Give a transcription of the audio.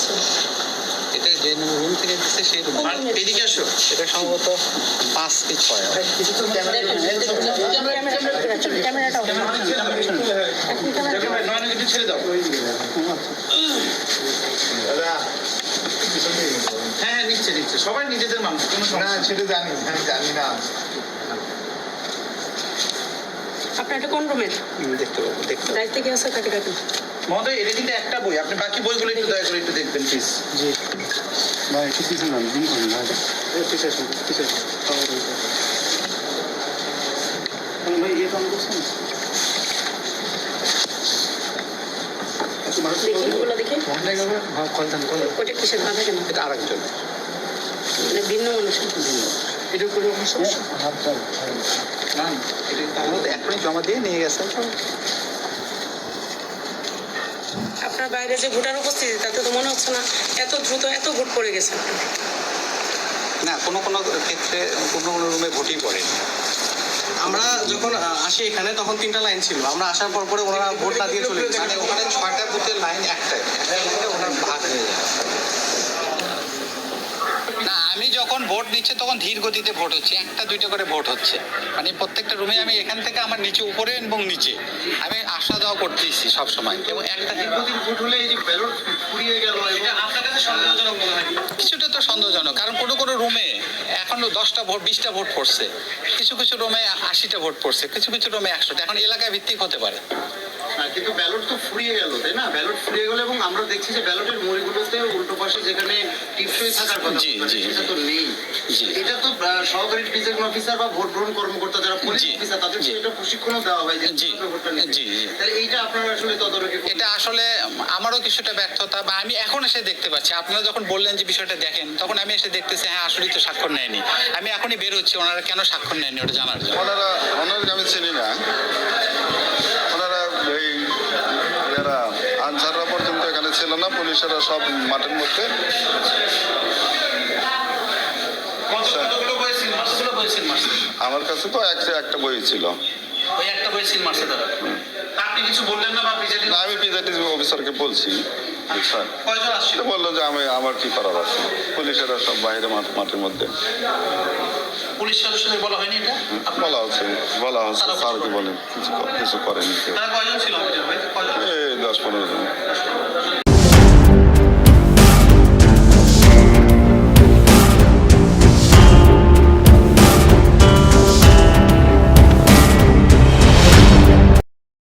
দিয়েছে? এটা যে রুম থেকে দিচ্ছে সেই রুম। আর এদিকে আসো, এটা সম্ভবত 5 কি 6 ছেড়ে দাও। হ্যাঁ হ্যাঁ নিচ্ছে নিচ্ছে, সবাই নিজেদের মানুষ, কোনো সমস্যা না সেটা জানি, আমি জানি না। আপনার এটা কোন রুমের? দেখতে পাবো, দেখতে পাবো। দায়িত্বে কি আছে কাটে কাটে? মহোদয় এটা কিন্তু একটা বই, আপনি বাকি বইগুলো একটু দয়া করে একটু দেখবেন প্লিজ। জি ভাই একটু পিছনে যান, জুম করুন ভাই। পিছিয়ে আসুন, পিছিয়ে আসুন। ভাই ইয়ে কাম করছেন? দেখি ওগুলো দেখি। হ্যাঁ কলদান কল। ওটা কিসের বাধা কেন? এটা আরেকজন। মানে ভিন্ন মানুষের। এটা করে সমস্যা হাত চাল। না, এটা তার মধ্যে এখনই জমা দিয়ে নিয়ে গেছেন। আপনার বাইরে যে ভোটার উপস্থিতি তাতে তো মনে হচ্ছে না এত দ্রুত এত ভোট পড়ে গেছে। না, কোনো কোনো ক্ষেত্রে কোনো কোনো রুমে ভোটই পড়ে। আমরা যখন আসি এখানে তখন 3টা লাইন ছিল, আমরা আসার পর পরে ওনারা ভোট না দিয়ে চলে গেছে। মানে ওখানে 6টা বুথের লাইন একটাই, একটা লাইনে ওনার ভাগ হয়ে যায়। না, আমি যখন ভোট নিচ্ছে তখন ধীর গতিতে ভোট হচ্ছে, 1টা 2টা করে ভোট হচ্ছে। মানে প্রত্যেকটা রুমে আমি এখান থেকে আমার নিচে, উপরে এবং নিচে আমি আসা যাওয়া করতেছি সবসময়, এবং একটা ধীর গতির ভোট হলে এই যে ব্যালট ফুরিয়ে গেল, এটা আপনার কাছে সন্দেহজনক মনে হয়? কিছুটা তো সন্দেহজনক, কারণ কোনো কোনো রুমে এখনো 10টা ভোট 20টা ভোট পড়ছে, কিছু কিছু রুমে 80টা ভোট পড়ছে, কিছু কিছু রুমে 100টা। এখন এলাকায় ভিত্তিক হতে পারে। কিন্তু ব্যালট তো ফুরিয়ে গেল, তাই না? ব্যালট ফুরিয়ে গেল এবং আমরা দেখছি যে ব্যালটের মরিগুলোতে উল্টো পাশে যেখানে টিপসই থাকার কথা সেটা তো নেই। এটা তো সহকারী প্রিসাইডিং অফিসার বা ভোট গ্রহণ কর্মকর্তা যারা পুলিশ অফিসার তাদেরকে এটা প্রশিক্ষণও দেওয়া হয় যে ভোটটা নিতে। তাহলে এইটা আপনারা আসলে তদারকি। এটা আসলে আমারও কিছুটা ব্যর্থতা, বা আমি এখন এসে দেখতে পাচ্ছি। আপনারা যখন বললেন যে বিষয়টা দেখেন, তখন আমি এসে দেখতেছি হ্যাঁ আসলেই তো স্বাক্ষর নেয়নি। আমি এখনই বের হচ্ছি ওনারা কেন স্বাক্ষর নেয়নি ওটা জানার জন্য। ওনারা আমি চিনি না, ওনারা এই যারা আনসাররা পর্যন্ত এখানে ছিল না, পুলিশেরা সব মাঠের মধ্যে। আমার কাছে তো একটা বই ছিল। ওই একটা বই সিল মারছে তারা। আপনি কিছু বললেন না? বা না, আমি প্রিজাইডিং অফিসারকে বলছি, স্যার কয়জন আসছিল? বললো যে আমার কি করার আছে, পুলিশেরা সব বাইরে মাঠের মধ্যে। পুলিশ সদস্যদের বলা হয়নি এটা? বলা হচ্ছে স্যারকে বলেন, কিছু করেনি কেউ। তারা কয়জন ছিল?